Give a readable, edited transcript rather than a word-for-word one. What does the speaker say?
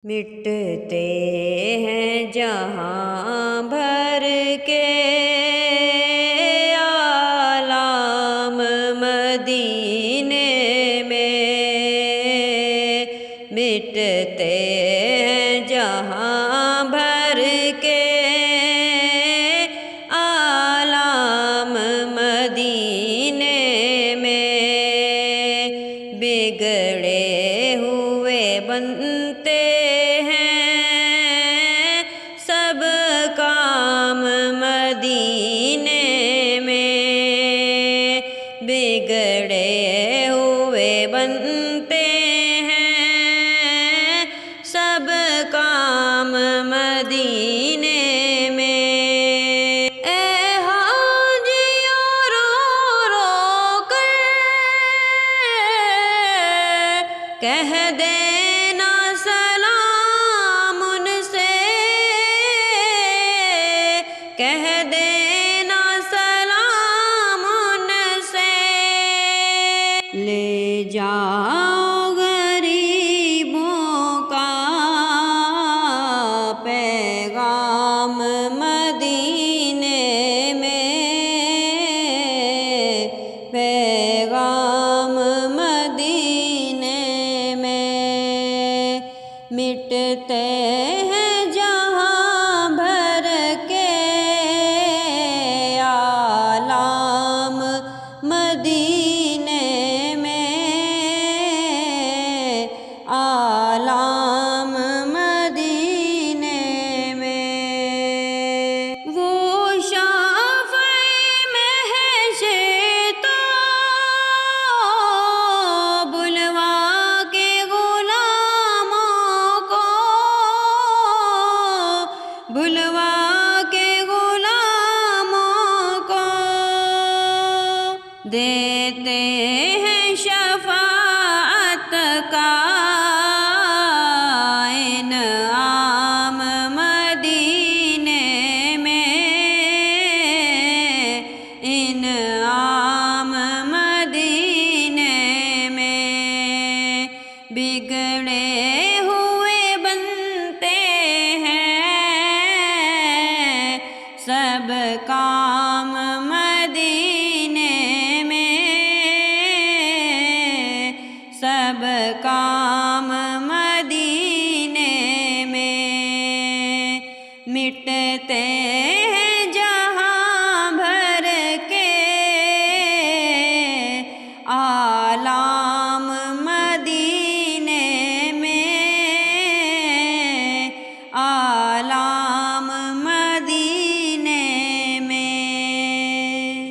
مٹتے ہیں جہاں بھر کے عالم مدینے میں، مٹتے ہیں جہاں بھر کے عالم مدینے میں، بگڑے ہوئے بنتے سب کام مدینے میں، بگڑے ہوئے بنتے ہیں سب کام مدینے میں۔ اے حاجیوں رو رو کر کہہ دینا سلام ان سے، کہہ دینا سلام ان سے، لے جاؤ غریبوں کا پیغام مدینے میں، پیغام مدینے میں، مٹتے ہیں جہاں بھر کے عالم مدینے میں، عالم مدینے میں۔ وہ شافع محشر تو بلوا کے غلاموں کو، بلوا کے غلاموں کو دیتے ہیں شفاعت کا انعام مدینے میں، انعام مدینے میں، بگڑے ہوئے بنتے ہیں سب کام مدینے میں، سب کام مدینے میں، مٹتے